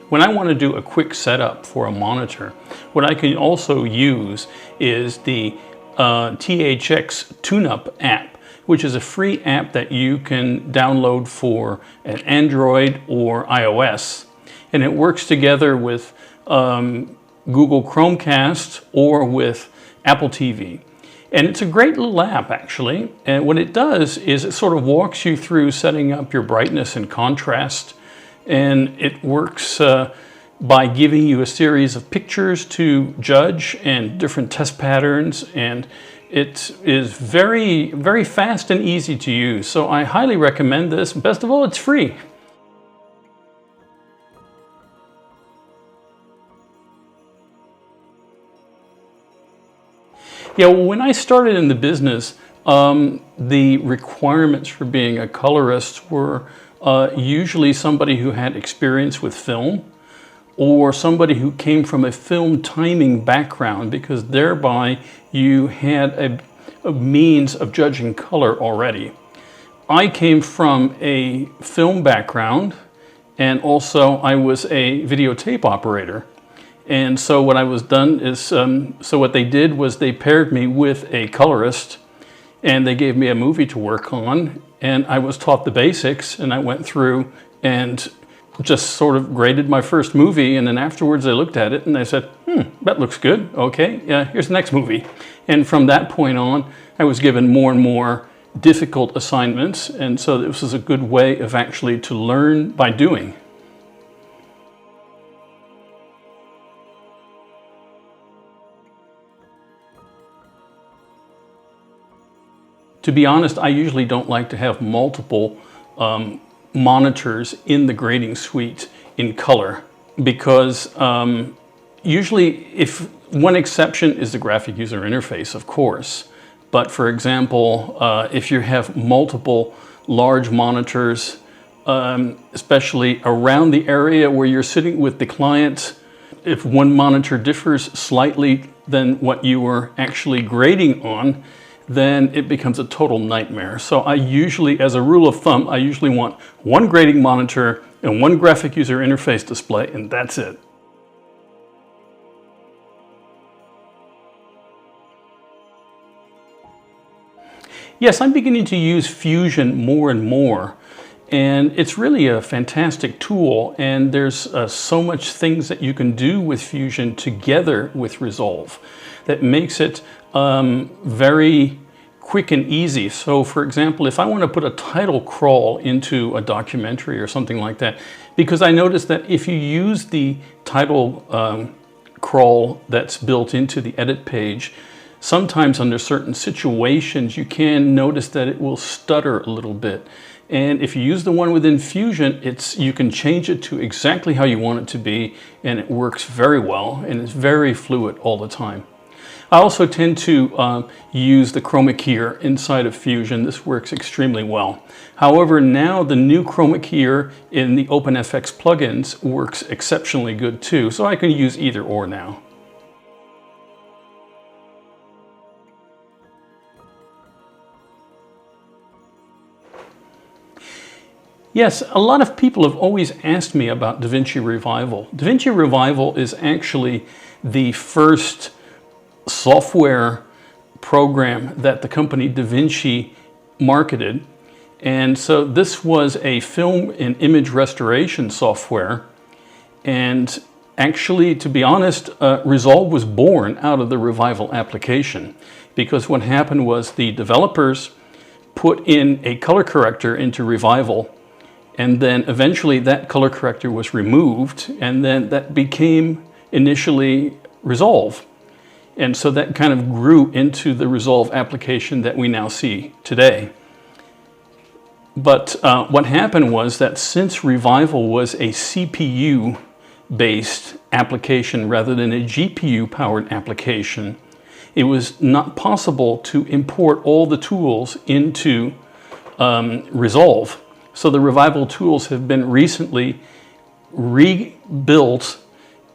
When I want to do a quick setup for a monitor, what I can also use is the THX TuneUp app, which is a free app that you can download for an Android or iOS. And it works together with Google Chromecast or with Apple TV. And it's a great little app, actually. And what it does is it sort of walks you through setting up your brightness and contrast. And it works by giving you a series of pictures to judge and different test patterns. And it is very, very fast and easy to use. So I highly recommend this. Best of all, it's free. Yeah, well, when I started in the business, the requirements for being a colorist were usually somebody who had experience with film or somebody who came from a film timing background, because thereby you had a means of judging color already. I came from a film background, and also I was a videotape operator. And so what I was done is, so what they did was they paired me with a colorist, and they gave me a movie to work on, and I was taught the basics, and I went through and just sort of graded my first movie, and then afterwards I looked at it and I said, that looks good, okay, yeah, here's the next movie. And from that point on, I was given more and more difficult assignments, and so this was a good way of actually to learn by doing. To be honest, I usually don't like to have multiple monitors in the grading suite in color, because usually, if one exception is the graphic user interface, of course. But for example, if you have multiple large monitors, especially around the area where you're sitting with the client, if one monitor differs slightly than what you were actually grading on, then it becomes a total nightmare. So I usually, as a rule of thumb, I usually want one grading monitor and one graphic user interface display, and that's it. Yes, I'm beginning to use Fusion more and more, and it's really a fantastic tool, and there's so much things that you can do with Fusion together with Resolve that makes it very quick and easy. So for example, if I want to put a title crawl into a documentary or something like that, because I noticed that if you use the title crawl that's built into the edit page, sometimes under certain situations you can notice that it will stutter a little bit. And if you use the one within Fusion, you can change it to exactly how you want it to be, and it works very well, and it's very fluid all the time. I also tend to use the chroma keyer inside of Fusion. This works extremely well. However, now the new chroma keyer in the OpenFX plugins works exceptionally good too, so I can use either or now. Yes, a lot of people have always asked me about DaVinci Revival. DaVinci Revival is actually the first software program that the company DaVinci marketed. And so this was a film and image restoration software. And actually, to be honest, Resolve was born out of the Revival application, because what happened was the developers put in a color corrector into Revival, and then eventually that color corrector was removed, and then that became initially Resolve. And so that kind of grew into the Resolve application that we now see today. But what happened was that since Revival was a CPU-based application rather than a GPU-powered application, it was not possible to import all the tools into Resolve. So the Revival tools have been recently rebuilt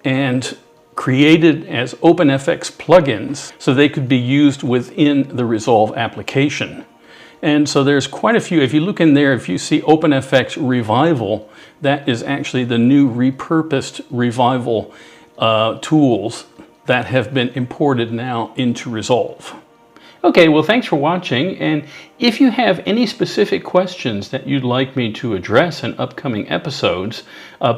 and created as OpenFX plugins so they could be used within the Resolve application. And so there's quite a few. If you look in there, if you see OpenFX Revival, that is actually the new repurposed Revival tools that have been imported now into Resolve. Okay, well, thanks for watching. And if you have any specific questions that you'd like me to address in upcoming episodes,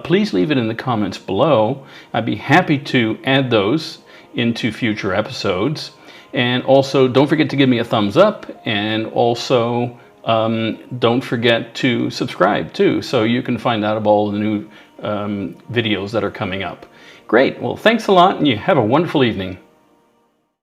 please leave it in the comments below. I'd be happy to add those into future episodes. And also, don't forget to give me a thumbs up, and also don't forget to subscribe too, so you can find out about all the new videos that are coming up. Great, well, thanks a lot, and you have a wonderful evening.